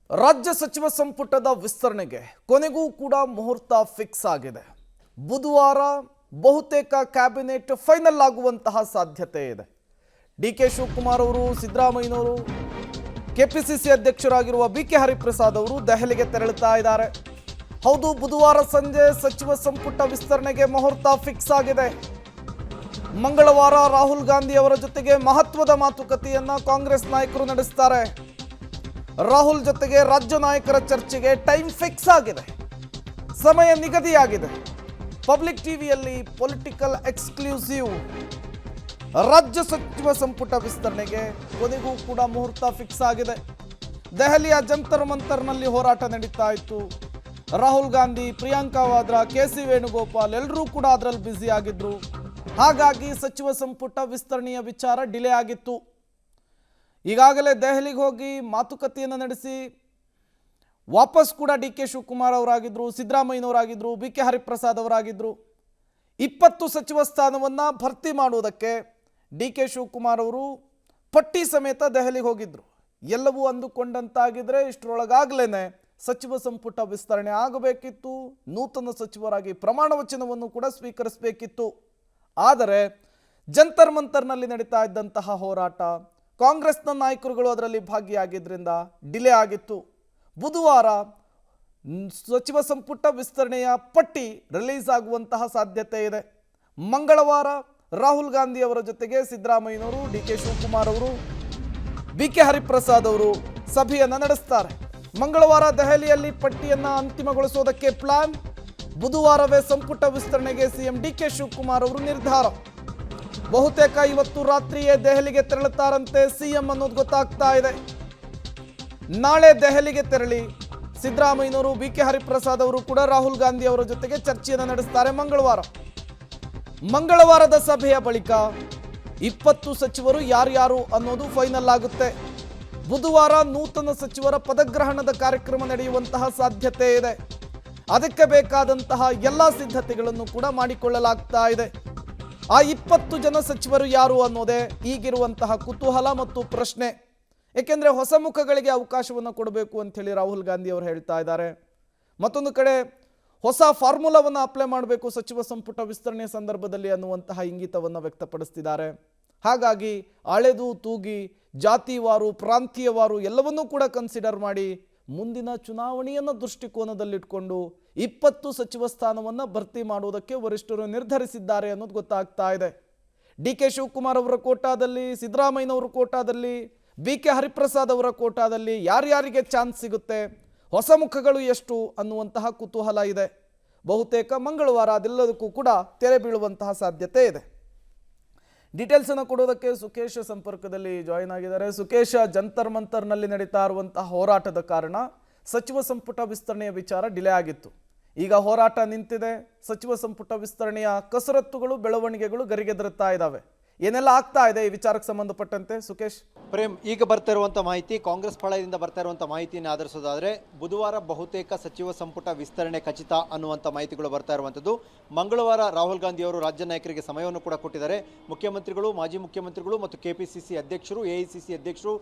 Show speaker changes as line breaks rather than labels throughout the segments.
ರಾಜ್ಯ ಸಚಿವ ಸಂಪುಟದ ವಿಸ್ತರಣೆಗೆ ಕೊನೆಗೂ ಕೂಡ ಮುಹೂರ್ತ ಫಿಕ್ಸ್ ಆಗಿದೆ. ಬುಧವಾರ ಬಹುತೇಕ ಕ್ಯಾಬಿನೆಟ್ ಫೈನಲ್ ಆಗುವಂತಹ ಸಾಧ್ಯತೆ ಇದೆ. ಡಿಕೆ ಶಿವಕುಮಾರ್ ಅವರು, ಸಿದ್ದರಾಮಯ್ಯನವರು, ಕೆಪಿಸಿಸಿ ಅಧ್ಯಕ್ಷರಾಗಿರುವ ಬಿಕೆ ಹರಿಪ್ರಸಾದ್ ಅವರು ದೆಹಲಿಗೆ ತೆರಳುತ್ತಾ ಇದ್ದಾರೆ. ಹೌದು, ಬುಧವಾರ ಸಂಜೆ ಸಚಿವ ಸಂಪುಟ ವಿಸ್ತರಣೆಗೆ ಮುಹೂರ್ತ ಫಿಕ್ಸ್ ಆಗಿದೆ. ಮಂಗಳವಾರ ರಾಹುಲ್ ಗಾಂಧಿ ಅವರ ಜೊತೆಗೆ ಮಹತ್ವದ ಮಾತುಕತೆಯನ್ನ ಕಾಂಗ್ರೆಸ್ ನಾಯಕರು ನಡೆಸುತ್ತಾರೆ. ರಾಹುಲ್ ಜೊತೆಗೆ ರಾಜ್ಯ ನಾಯಕರ ಚರ್ಚೆಗೆ ಟೈಮ್ ಫಿಕ್ಸ್ ಆಗಿದೆ, ಸಮಯ ನಿಗದಿಯಾಗಿದೆ. ಪಬ್ಲಿಕ್ ಟಿವಿಯಲ್ಲಿ ಪೊಲಿಟಿಕಲ್ ಎಕ್ಸ್ಕ್ಲೂಸಿವ್. ರಾಜ್ಯ ಸಚಿವ ಸಂಪುಟ ವಿಸ್ತರಣೆಗೆ ಕೊನೆಗೂ ಕೂಡ ಮುಹೂರ್ತ ಫಿಕ್ಸ್ ಆಗಿದೆ. ದೆಹಲಿಯ ಜಂತರ್ ಮಂತರ್ನಲ್ಲಿ ಹೋರಾಟ ನಡೀತಾ ಇತ್ತು. ರಾಹುಲ್ ಗಾಂಧಿ, ಪ್ರಿಯಾಂಕಾ ವಾದ್ರಾ, ಕೆ.ಸಿ. ವೇಣುಗೋಪಾಲ್ ಎಲ್ಲರೂ ಕೂಡ ಅದರಲ್ಲಿ ಬ್ಯುಸಿ ಆಗಿದ್ರು. ಹಾಗಾಗಿ ಸಚಿವ ಸಂಪುಟ ವಿಸ್ತರಣೆಯ ವಿಚಾರ ಡಿಲೇ ಆಗಿತ್ತು. ಈಗಾಗಲೇ ದೆಹಲಿಗೆ ಹೋಗಿ ಮಾತುಕತೆಯನ್ನು ನಡೆಸಿ ವಾಪಸ್ ಕೂಡ ಡಿ ಕೆ ಶಿವಕುಮಾರ್ ಅವರಾಗಿದ್ದರು, ಸಿದ್ದರಾಮಯ್ಯನವರಾಗಿದ್ದರು, ಬಿ ಕೆ ಹರಿಪ್ರಸಾದ್ ಅವರಾಗಿದ್ದರು. 20 ಸಚಿವ ಸ್ಥಾನವನ್ನು ಭರ್ತಿ ಮಾಡುವುದಕ್ಕೆ ಡಿ ಕೆ ಶಿವಕುಮಾರ್ ಅವರು ಪಟ್ಟಿ ಸಮೇತ ದೆಹಲಿಗೆ ಹೋಗಿದ್ದರು. ಎಲ್ಲವೂ ಅಂದುಕೊಂಡಂತಾಗಿದ್ರೆ ಇಷ್ಟರೊಳಗಾಗಲೇ ಸಚಿವ ಸಂಪುಟ ವಿಸ್ತರಣೆ ಆಗಬೇಕಿತ್ತು. ನೂತನ ಸಚಿವರಾಗಿ ಪ್ರಮಾಣ ವಚನವನ್ನು ಕೂಡ ಸ್ವೀಕರಿಸಬೇಕಿತ್ತು. ಆದರೆ ಜಂತರ್ ಮಂತರ್ನಲ್ಲಿ ನಡೀತಾ ಇದ್ದಂತಹ ಹೋರಾಟ, ಕಾಂಗ್ರೆಸ್ನ ನಾಯಕರುಗಳು ಅದರಲ್ಲಿ ಭಾಗಿಯಾಗಿದ್ದರಿಂದ ಡಿಲೇ ಆಗಿತ್ತು. ಬುಧವಾರ ಸಚಿವ ಸಂಪುಟ ವಿಸ್ತರಣೆಯ ಪಟ್ಟಿ ರಿಲೀಸ್ ಆಗುವಂತಹ ಸಾಧ್ಯತೆ ಇದೆ. ಮಂಗಳವಾರ ರಾಹುಲ್ ಗಾಂಧಿ ಅವರ ಜೊತೆಗೆ ಸಿದ್ದರಾಮಯ್ಯನವರು, ಡಿ ಕೆ ಶಿವಕುಮಾರ್ ಅವರು, ಬಿ ಕೆ ಹರಿಪ್ರಸಾದ್ ಅವರು ಸಭೆಯನ್ನು ನಡೆಸ್ತಾರೆ. ಮಂಗಳವಾರ ದೆಹಲಿಯಲ್ಲಿ ಪಟ್ಟಿಯನ್ನು ಅಂತಿಮಗೊಳಿಸೋದಕ್ಕೆ ಪ್ಲಾನ್. ಬುಧವಾರವೇ ಸಂಪುಟ ವಿಸ್ತರಣೆಗೆ ಸಿಎಂ ಡಿ ಕೆ ಶಿವಕುಮಾರ್ ಅವರು ನಿರ್ಧಾರ. ಬಹುತೇಕ ಇವತ್ತು ರಾತ್ರಿಯೇ ದೆಹಲಿಗೆ ತೆರಳುತ್ತಾರಂತೆ ಸಿಎಂ ಅನ್ನೋದು ಗೊತ್ತಾಗ್ತಾ ಇದೆ. ನಾಳೆ ದೆಹಲಿಗೆ ತೆರಳಿ ಸಿದ್ದರಾಮಯ್ಯನವರು, ಬಿ ಕೆ ಹರಿಪ್ರಸಾದ್ ಅವರು ಕೂಡ ರಾಹುಲ್ ಗಾಂಧಿ ಅವರ ಜೊತೆಗೆ ಚರ್ಚೆಯನ್ನು ನಡೆಸ್ತಾರೆ. ಮಂಗಳವಾರದ ಸಭೆಯ ಬಳಿಕ 20 ಸಚಿವರು ಯಾರ್ಯಾರು ಅನ್ನೋದು ಫೈನಲ್ ಆಗುತ್ತೆ. ಬುಧವಾರ ನೂತನ ಸಚಿವರ ಪದಗ್ರಹಣದ ಕಾರ್ಯಕ್ರಮ ನಡೆಯುವಂತಹ ಸಾಧ್ಯತೆ ಇದೆ. ಅದಕ್ಕೆ ಬೇಕಾದಂತಹ ಎಲ್ಲ ಸಿದ್ಧತೆಗಳನ್ನು ಕೂಡ ಮಾಡಿಕೊಳ್ಳಲಾಗ್ತಾ ಇದೆ. ಆ 20 ಜನ ಸಚಿವರು ಯಾರು ಅನ್ನೋದೇ ಈಗಿರುವಂತಹ ಕುತೂಹಲ ಮತ್ತು ಪ್ರಶ್ನೆ. ಏಕೆಂದರೆ ಹೊಸ ಮುಖಗಳಿಗೆ ಅವಕಾಶವನ್ನು ಕೊಡಬೇಕು ಅಂಥೇಳಿ ರಾಹುಲ್ ಗಾಂಧಿ ಅವರು ಹೇಳ್ತಾ ಇದ್ದಾರೆ. ಮತ್ತೊಂದು ಕಡೆ ಹೊಸ ಫಾರ್ಮುಲಾವನ್ನು ಅಪ್ಲೈ ಮಾಡಬೇಕು ಸಚಿವ ಸಂಪುಟ ವಿಸ್ತರಣೆ ಸಂದರ್ಭದಲ್ಲಿ ಅನ್ನುವಂತಹ ಇಂಗಿತವನ್ನು ವ್ಯಕ್ತಪಡಿಸ್ತಿದ್ದಾರೆ. ಹಾಗಾಗಿ ಅಳೆದು ತೂಗಿ ಜಾತಿವಾರು, ಪ್ರಾಂತೀಯವಾರು ಎಲ್ಲವನ್ನೂ ಕೂಡ ಕನ್ಸಿಡರ್ ಮಾಡಿ ಮುಂದಿನ ಚುನಾವಣೆಯನ್ನು ದೃಷ್ಟಿಕೋನದಲ್ಲಿಟ್ಕೊಂಡು 20 ಸಚಿವ ಸ್ಥಾನವನ್ನು ಭರ್ತಿ ಮಾಡುವುದಕ್ಕೆ ವರಿಷ್ಠರು ನಿರ್ಧರಿಸಿದ್ದಾರೆ ಅನ್ನೋದು ಗೊತ್ತಾಗ್ತಾ ಇದೆ. ಡಿ ಕೆ ಶಿವಕುಮಾರ್ ಅವರ ಕೋಟಾದಲ್ಲಿ, ಸಿದ್ದರಾಮಯ್ಯನವರ ಕೋಟಾದಲ್ಲಿ, ಬಿ ಕೆ ಹರಿಪ್ರಸಾದ್ ಅವರ ಕೋಟಾದಲ್ಲಿ ಯಾರ್ಯಾರಿಗೆ ಚಾನ್ಸ್ ಸಿಗುತ್ತೆ, ಹೊಸ ಮುಖಗಳು ಎಷ್ಟು ಅನ್ನುವಂತಹ ಕುತೂಹಲ ಇದೆ. ಬಹುತೇಕ ಮಂಗಳವಾರ ಅದೆಲ್ಲದಕ್ಕೂ ಕೂಡ ತೆರೆ ಬೀಳುವಂತಹ ಸಾಧ್ಯತೆ ಇದೆ. ಡೀಟೇಲ್ಸ್ ಅನ್ನು ಕೊಡೋದಕ್ಕೆ ಸುಕೇಶ್ ಸಂಪರ್ಕದಲ್ಲಿ ಜಾಯಿನ್ ಆಗಿದ್ದಾರೆ. ಸುಕೇಶ್, ಜಂತರ್ ಮಂತರ್ನಲ್ಲಿ ನಡೀತಾ ಇರುವಂತಹ ಹೋರಾಟದ ಕಾರಣ ಸಚಿವ ಸಂಪುಟ ವಿಸ್ತರಣೆಯ ವಿಚಾರ ಡಿಲೇ ಆಗಿತ್ತು. ಈಗ ಹೋರಾಟ ನಿಂತಿದೆ. ಸಚಿವ ಸಂಪುಟ ವಿಸ್ತರಣೆಯ ಕಸರತ್ತುಗಳು, ಬೆಳವಣಿಗೆಗಳು ಗರಿಗೆದರುತ್ತಾ ಇದ್ದಾವೆ. ಏನೆಲ್ಲ ಆಗ್ತಾ ಇದೆ ಈ ವಿಚಾರಕ್ಕೆ ಸಂಬಂಧಪಟ್ಟಂತೆ ಸುಕೇಶ್?
ಪ್ರೇಮ್, ಈಗ ಬರ್ತಾ ಇರುವಂಥ ಮಾಹಿತಿ, ಕಾಂಗ್ರೆಸ್ ಪಾಳಯದಿಂದ ಬರ್ತಾ ಇರುವಂಥ ಮಾಹಿತಿಯನ್ನು ಆಧರಿಸೋದಾದರೆ ಬುಧವಾರ ಬಹುತೇಕ ಸಚಿವ ಸಂಪುಟ ವಿಸ್ತರಣೆ ಖಚಿತ ಅನ್ನುವಂಥ ಮಾಹಿತಿಗಳು ಬರ್ತಾ ಇರುವಂಥದ್ದು. ಮಂಗಳವಾರ ರಾಹುಲ್ ಗಾಂಧಿ ಅವರು ರಾಜ್ಯ ನಾಯಕರಿಗೆ ಸಮಯವನ್ನು ಕೂಡ ಕೊಟ್ಟಿದ್ದಾರೆ. ಮುಖ್ಯಮಂತ್ರಿಗಳು, ಮಾಜಿ ಮುಖ್ಯಮಂತ್ರಿಗಳು ಮತ್ತು ಕೆಪಿಸಿಸಿ ಅಧ್ಯಕ್ಷರು, ಎಐಸಿಸಿ ಅಧ್ಯಕ್ಷರು,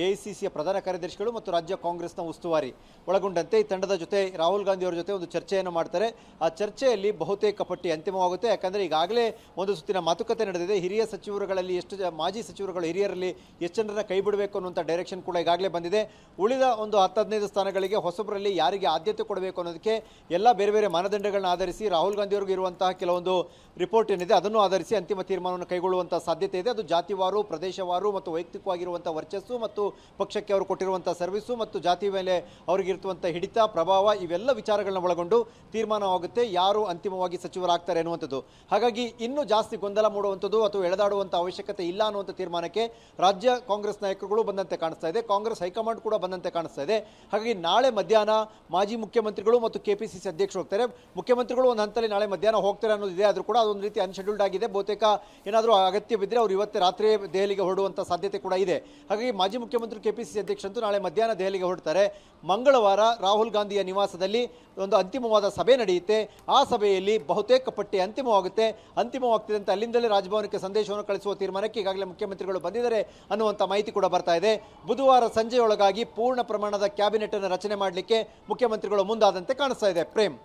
ಎಐಸಿಸಿಯ ಪ್ರಧಾನ ಕಾರ್ಯದರ್ಶಿಗಳು ಮತ್ತು ರಾಜ್ಯ ಕಾಂಗ್ರೆಸ್ನ ಉಸ್ತುವಾರಿ ಒಳಗೊಂಡಂತೆ ಈ ತಂಡದ ಜೊತೆ ರಾಹುಲ್ ಗಾಂಧಿ ಅವರ ಜೊತೆ ಒಂದು ಚರ್ಚೆಯನ್ನು ಮಾಡ್ತಾರೆ. ಆ ಚರ್ಚೆಯಲ್ಲಿ ಬಹುತೇಕ ಪಟ್ಟಿ ಅಂತಿಮವಾಗುತ್ತೆ. ಯಾಕಂದರೆ ಈಗಾಗಲೇ ಒಂದು ಸುತ್ತಿನ ಮಾತುಕತೆ ನಡೆದಿದೆ. ಹಿರಿಯ ಸಚಿವರುಗಳಲ್ಲಿ ಎಷ್ಟು, ಮಾಜಿ ಸಚಿವರುಗಳು ಹಿರಿಯರಲ್ಲಿ ಎಷ್ಟು ಜನರನ್ನ ಕೈ ಬಿಡಬೇಕು ಅನ್ನುವಂಥ ಡೈರೆಕ್ಷನ್ ಕೂಡ ಈಗಾಗಲೇ ಬಂದಿದೆ. ಉಳಿದ ಒಂದು 10-15 ಸ್ಥಾನಗಳಿಗೆ ಹೊಸಬರಲ್ಲಿ ಯಾರಿಗೆ ಆದ್ಯತೆ ಕೊಡಬೇಕು ಅನ್ನೋದಕ್ಕೆ ಎಲ್ಲ ಬೇರೆ ಬೇರೆ ಮಾನದಂಡಗಳನ್ನ ಆಧರಿಸಿ ರಾಹುಲ್ ಗಾಂಧಿ ಅವರಿಗೆ ಇರುವಂತಹ ಕೆಲವೊಂದು ರಿಪೋರ್ಟ್ ಏನಿದೆ ಅದನ್ನು ಆಧರಿಸಿ ಅಂತಿಮ ತೀರ್ಮಾನವನ್ನು ಕೈಗೊಳ್ಳುವಂಥ ಸಾಧ್ಯತೆ ಇದೆ. ಅದು ಜಾತಿವಾರು, ಪ್ರದೇಶವಾರು ಮತ್ತು ವೈಯಕ್ತಿಕವಾಗಿರುವಂಥ ವರ್ಚಸ್ಸು ಮತ್ತು ಪಕ್ಷಕ್ಕೆ ಅವರು ಕೊಟ್ಟಿರುವಂಥ ಸರ್ವಿಸು ಮತ್ತು ಜಾತಿ ಮೇಲೆ ಅವರಿಗಿರುವಂಥ ಹಿಡಿತ, ಪ್ರಭಾವ ಇವೆಲ್ಲ ವಿಚಾರಗಳನ್ನ ಒಳಗೊಂಡು ತೀರ್ಮಾನವಾಗುತ್ತೆ ಯಾರು ಅಂತಿಮವಾಗಿ ಸಚಿವರಾಗ್ತಾರೆ ಅನ್ನುವಂಥದ್ದು. ಹಾಗಾಗಿ ಇನ್ನೂ ಜಾಸ್ತಿ ಗೊಂದಲ ಮೂಡುವಂಥದ್ದು ಅಥವಾ ಎಳೆದಾಡುವಂಥ ಅವಶ್ಯಕತೆ ಇಲ್ಲ ಅನ್ನುವಂಥ ತೀರ್ಮಾನಕ್ಕೆ ರಾಜ್ಯ ಕಾಂಗ್ರೆಸ್ ನಾಯಕರುಗಳು ಬಂದಂತೆ ಕಾಣಿಸ್ತಾ ಇದೆ. ಕಾಂಗ್ರೆಸ್ ಹೈಕಮಾಂಡ್ ಕೂಡ ಬಂದಂತೆ ಕಾಣಿಸ್ತಾ ಇದೆ. ಹಾಗಾಗಿ ನಾಳೆ ಮಧ್ಯಾಹ್ನ ಮಾಜಿ ಮುಖ್ಯಮಂತ್ರಿಗಳು ಮತ್ತು ಕೆಪಿಸಿಸಿ ಅಧ್ಯಕ್ಷರು ಹೋಗ್ತಾರೆ. ಮುಖ್ಯಮಂತ್ರಿಗಳು ಒಂದು ಹಂತದಲ್ಲಿ ನಾಳೆ ಮಧ್ಯಾಹ್ನ ಹೋಗ್ತಾರೆ ಅನ್ನೋದಿದೆ. ಆದರೂ ಕೂಡ ಅದೊಂದು ರೀತಿ ಅನ್ಶೆಡ್ಯೂಲ್ಡ್ ಆಗಿದೆ. ಬಹುತೇಕ ಏನಾದರೂ ಅಗತ್ಯ ಬಿದ್ದರೆ ಅವರು ಇವತ್ತೇ ರಾತ್ರಿ ದೆಹಲಿಗೆ ಹೊರಡುವಂಥ ಸಾಧ್ಯತೆ ಕೂಡ ಇದೆ. ಹಾಗಾಗಿ ಮಾಜಿ ಮುಖ್ಯಮಂತ್ರಿ ಕೆಪಿಸಿಸಿ ಅಧ್ಯಕ್ಷರಂತೂ ನಾಳೆ ಮಧ್ಯಾಹ್ನ ದೆಹಲಿಗೆ ಹೊರಡ್ತಾರೆ. ಮಂಗಳವಾರ ರಾಹುಲ್ ಗಾಂಧಿಯ ನಿವಾಸದಲ್ಲಿ ಒಂದು ಅಂತಿಮವಾದ ಸಭೆ ನಡೆಯುತ್ತೆ. ಆ ಸಭೆಯಲ್ಲಿ ಬಹುತೇಕ ಪಟ್ಟಿ ಅಂತಿಮವಾಗ್ತಿದೆ ಅಂತ ಅಲ್ಲಿಂದಲೇ ರಾಜಭವನಕ್ಕೆ ಸಂದೇಶವನ್ನು ಕಳಿಸುವ ತೀರ್ಮಾನಕ್ಕೆ ಈಗಾಗಲೇ ಮುಖ್ಯಮಂತ್ರಿಗಳು ಬಂದಿದ್ದಾರೆ ಅನ್ನುವಂಥ ಮಾಹಿತಿ ಕೂಡ ಬರ್ತಾ ಇದೆ. ಬುಧವಾರ ಸಂಜೆಯೊಳಗಾಗಿ ಪೂರ್ಣ ಪ್ರಮಾಣದ ಕ್ಯಾಬಿನೆಟ್ ಅನ್ನು ರಚನೆ ಮಾಡಲಿಕ್ಕೆ ಮುಖ್ಯಮಂತ್ರಿಗಳು ಮುಂದಾದಂತೆ ಕಾಣಿಸ್ತಾ ಇದೆ. ಪ್ರೇಮ್.